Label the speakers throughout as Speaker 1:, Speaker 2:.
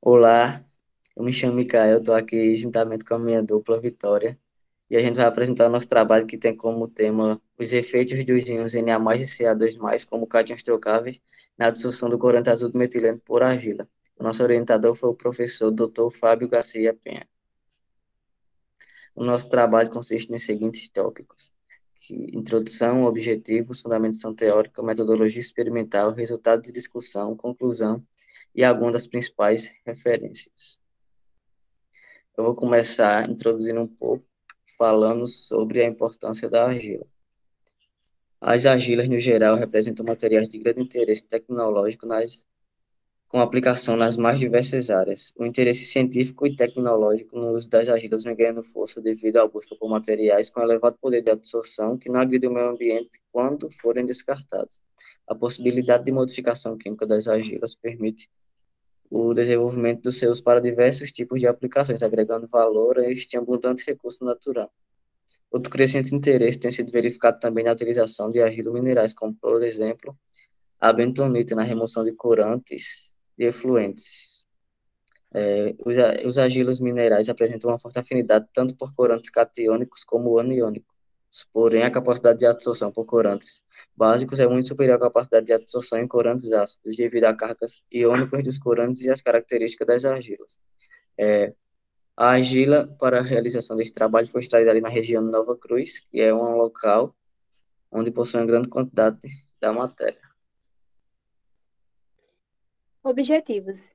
Speaker 1: Olá, eu me chamo Micael, estou aqui juntamente com a minha dupla Vitória e a gente vai apresentar o nosso trabalho que tem como tema os efeitos dos íons Na+ e Ca2+, como cátions trocáveis, na dissolução do corante azul do metileno por argila. O nosso orientador foi o professor Dr. Fábio Garcia Penha. O nosso trabalho consiste nos seguintes tópicos: introdução, objetivos, fundamentação teórica, metodologia experimental, resultados de discussão, conclusão e algumas das principais referências. Eu vou começar introduzindo um pouco, falando sobre a importância da argila. As argilas, no geral, representam materiais de grande interesse tecnológico com aplicação nas mais diversas áreas. O interesse científico e tecnológico no uso das argilas vem ganhando força devido à busca por materiais com elevado poder de absorção que não agridem o meio ambiente quando forem descartados. A possibilidade de modificação química das argilas permite o desenvolvimento dos seus para diversos tipos de aplicações, agregando valor a este abundante recurso natural. Outro crescente interesse tem sido verificado também na utilização de argilas minerais, como, por exemplo, a bentonita na remoção de corantes e efluentes. Os argilas minerais apresentam uma forte afinidade tanto por corantes catiônicos como aniônicos, porém a capacidade de absorção por corantes básicos é muito superior à capacidade de absorção em corantes ácidos, devido a cargas iônicas dos corantes e às características das argilas. A argila para a realização desse trabalho foi extraída ali na região de Nova Cruz, que é um local onde possui uma grande quantidade da matéria.
Speaker 2: Objetivos.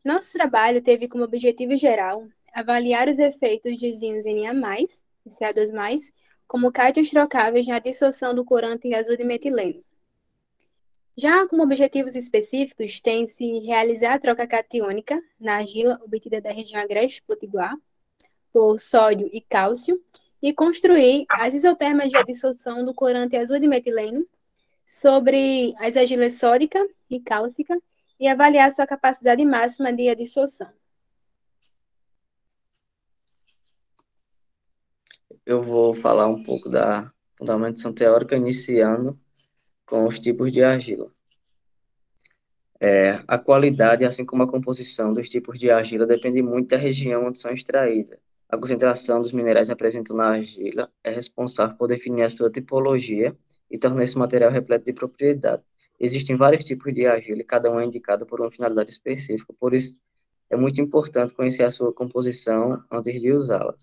Speaker 2: Nosso trabalho teve como objetivo geral avaliar os efeitos dos íons Na+ e Ca2+, como cátions trocáveis na dissolução do corante azul de metileno. Já como objetivos específicos, tem-se realizar a troca catiônica na argila obtida da região agreste-potiguar por sódio e cálcio e construir as isotermas de dissolução do corante azul de metileno sobre as argilas sódica e cálcica e avaliar sua capacidade máxima de adsorção.
Speaker 1: Eu vou falar um pouco da fundamentação teórica, iniciando com os tipos de argila. A qualidade, assim como a composição dos tipos de argila, depende muito da região onde são extraídas. A concentração dos minerais presentes na argila é responsável por definir a sua tipologia e tornar esse material repleto de propriedade. Existem vários tipos de argila e cada um é indicado por uma finalidade específica, por isso é muito importante conhecer a sua composição antes de usá-la.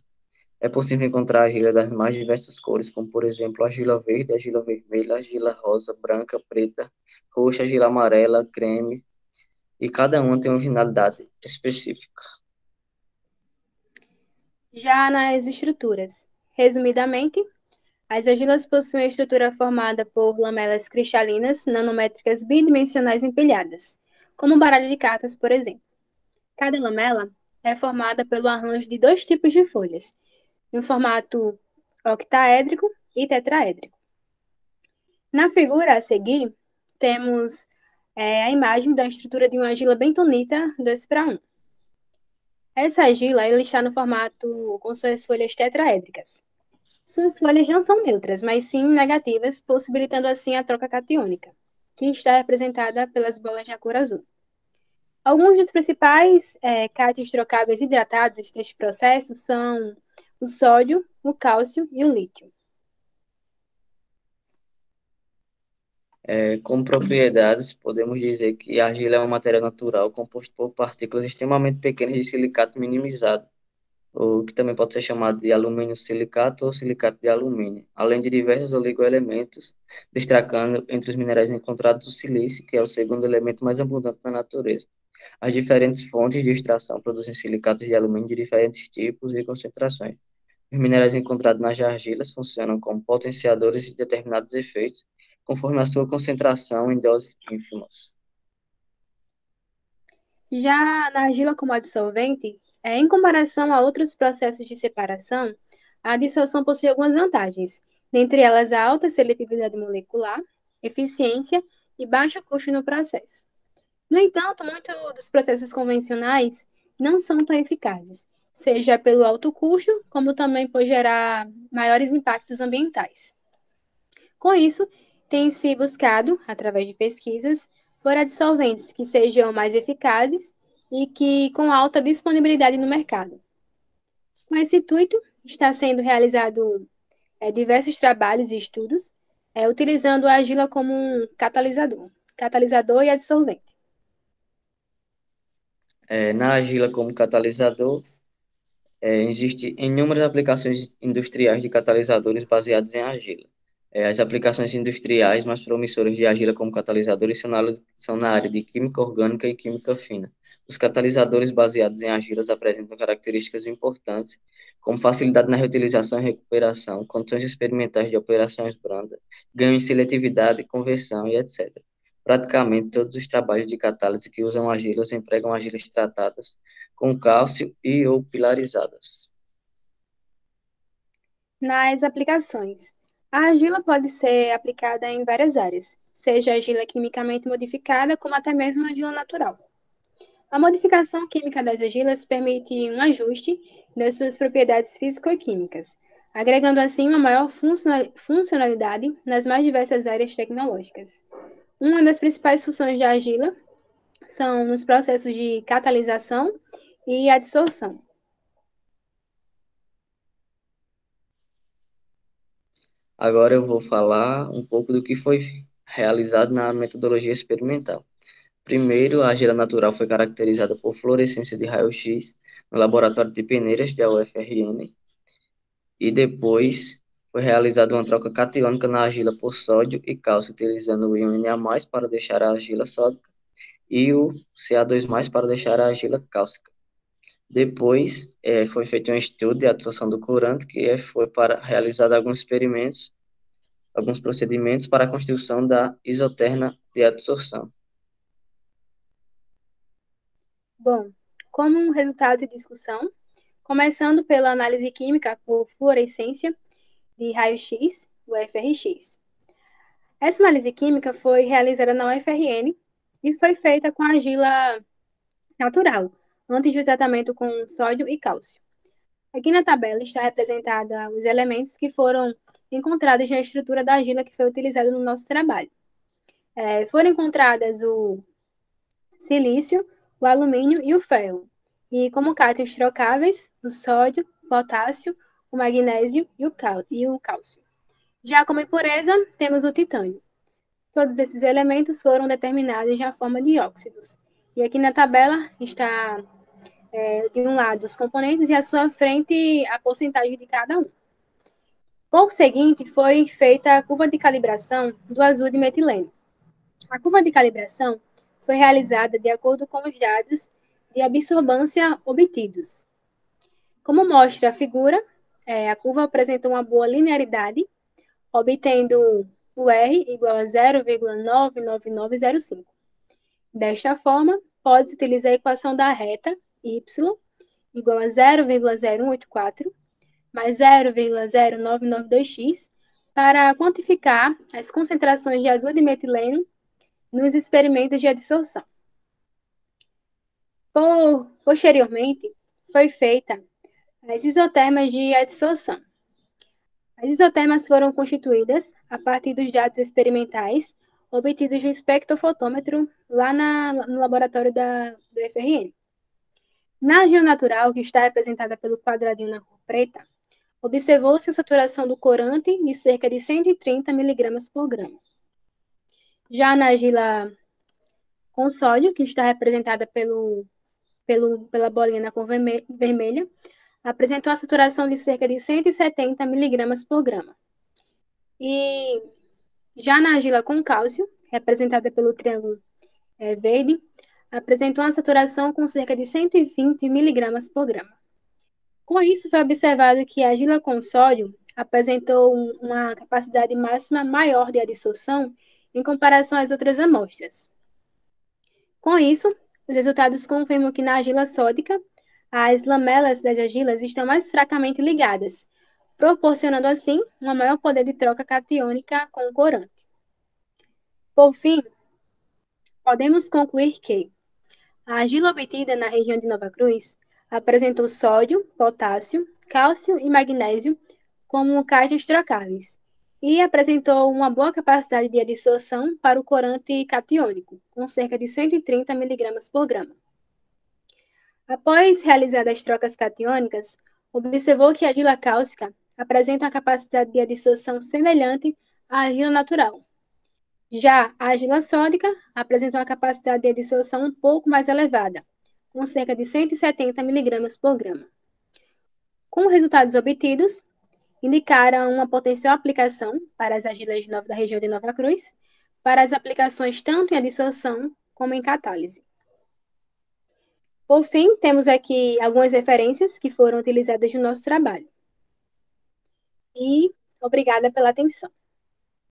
Speaker 1: É possível encontrar argila das mais diversas cores, como por exemplo argila verde, argila vermelha, argila rosa, branca, preta, roxa, argila amarela, creme, e cada uma tem uma finalidade específica.
Speaker 2: Já nas estruturas, resumidamente, as argilas possuem a estrutura formada por lamelas cristalinas nanométricas bidimensionais empilhadas, como um baralho de cartas, por exemplo. Cada lamela é formada pelo arranjo de dois tipos de folhas, em formato octaédrico e tetraédrico. Na figura a seguir, temos a imagem da estrutura de uma argila bentonita 2:1. Essa argila ela está no formato com suas folhas tetraédricas. Suas folhas não são neutras, mas sim negativas, possibilitando assim a troca catiônica, que está representada pelas bolas de cor azul. Alguns dos principais cátions trocáveis hidratados deste processo são o sódio, o cálcio e o lítio.
Speaker 1: Como propriedades, podemos dizer que a argila é uma matéria natural composta por partículas extremamente pequenas de silicato minimizado, ou que também pode ser chamado de alumínio silicato ou silicato de alumínio, além de diversos oligoelementos, destacando entre os minerais encontrados o silício, que é o segundo elemento mais abundante na natureza. As diferentes fontes de extração produzem silicatos de alumínio de diferentes tipos e concentrações. Os minerais encontrados nas argilas funcionam como potenciadores de determinados efeitos, conforme a sua concentração em doses ínfimas.
Speaker 2: Já na argila como dissolvente, em comparação a outros processos de separação, a dissolução possui algumas vantagens, dentre elas a alta seletividade molecular, eficiência e baixo custo no processo. No entanto, muitos dos processos convencionais não são tão eficazes, seja pelo alto custo, como também por gerar maiores impactos ambientais. Com isso, tem se buscado, através de pesquisas, por adsolventes que sejam mais eficazes e que com alta disponibilidade no mercado. Com esse intuito, está sendo realizado diversos trabalhos e estudos, utilizando a argila como um catalisador e adsorvente.
Speaker 1: Na argila como catalisador, existe inúmeras aplicações industriais de catalisadores baseados em argila. As aplicações industriais mais promissoras de argila como catalisadores são na área de química orgânica e química fina. Os catalisadores baseados em argilas apresentam características importantes, como facilidade na reutilização e recuperação, condições experimentais de operações brandas, ganho em seletividade, conversão e etc. Praticamente todos os trabalhos de catálise que usam argilas empregam argilas tratadas com cálcio e ou pilarizadas.
Speaker 2: Nas aplicações, a argila pode ser aplicada em várias áreas, seja argila quimicamente modificada, como até mesmo argila natural. A modificação química das argilas permite um ajuste das suas propriedades físico-químicas, agregando assim uma maior funcionalidade nas mais diversas áreas tecnológicas. Uma das principais funções da argila são nos processos de catalisação e adsorção.
Speaker 1: Agora eu vou falar um pouco do que foi realizado na metodologia experimental. Primeiro, a argila natural foi caracterizada por fluorescência de raio-x no laboratório de peneiras da UFRN e depois foi realizada uma troca catiônica na argila por sódio e cálcio, utilizando o íon Na+ para deixar a argila sódica e o Ca2+ para deixar a argila cálcica. Depois, foi feito um estudo de absorção do corante, que foi para realizar alguns procedimentos para a construção da isoterna de adsorção.
Speaker 2: Bom, como um resultado de discussão, começando pela análise química por fluorescência de raio-x, o FRX. Essa análise química foi realizada na UFRN e foi feita com argila natural, antes do tratamento com sódio e cálcio. Aqui na tabela está representada os elementos que foram encontrados na estrutura da argila que foi utilizada no nosso trabalho. Foram encontradas o silício, o alumínio e o ferro. E como cátions trocáveis, o sódio, o potássio, o magnésio e o cálcio. Já como impureza, temos o titânio. Todos esses elementos foram determinados na forma de óxidos. E aqui na tabela está, de um lado, os componentes e à sua frente a porcentagem de cada um. Por seguinte, foi feita a curva de calibração do azul de metileno. A curva de calibração foi realizada de acordo com os dados de absorvância obtidos. Como mostra a figura, a curva apresenta uma boa linearidade, obtendo o R igual a 0,99905. Desta forma, pode-se utilizar a equação da reta y igual a 0,0184 mais 0,0992x para quantificar as concentrações de azul de metileno nos experimentos de adsorção. Posteriormente, foi feita as isotermas de adsorção. As isotermas foram constituídas a partir dos dados experimentais obtidos no espectrofotômetro lá no laboratório do FRN. Na argila natural, que está representada pelo quadradinho na cor preta, observou-se a saturação do corante de cerca de 130 mg por grama. Já na argila com sódio, que está representada pela bolinha na cor vermelha, apresentou a saturação de cerca de 170 mg por grama. E já na argila com cálcio, representada pelo triângulo verde, apresentou uma saturação com cerca de 120 mg por grama. Com isso, foi observado que a argila com sódio apresentou uma capacidade máxima maior de adsorção em comparação às outras amostras. Com isso, os resultados confirmam que na argila sódica, as lamelas das argilas estão mais fracamente ligadas, proporcionando assim um maior poder de troca catiônica com o corante. Por fim, podemos concluir que a argila obtida na região de Nova Cruz apresentou sódio, potássio, cálcio e magnésio como cátions trocáveis e apresentou uma boa capacidade de adsorção para o corante catiônico, com cerca de 130 mg por grama. Após realizadas as trocas catiônicas, observou que a argila cáustica apresenta uma capacidade de adsorção semelhante à argila natural. Já a argila sódica apresenta uma capacidade de adsorção um pouco mais elevada, com cerca de 170 mg por grama. Com os resultados obtidos, indicaram uma potencial aplicação para as argilas da região de Nova Cruz, para as aplicações tanto em adsorção como em catálise. Por fim, temos aqui algumas referências que foram utilizadas no nosso trabalho. E obrigada pela atenção.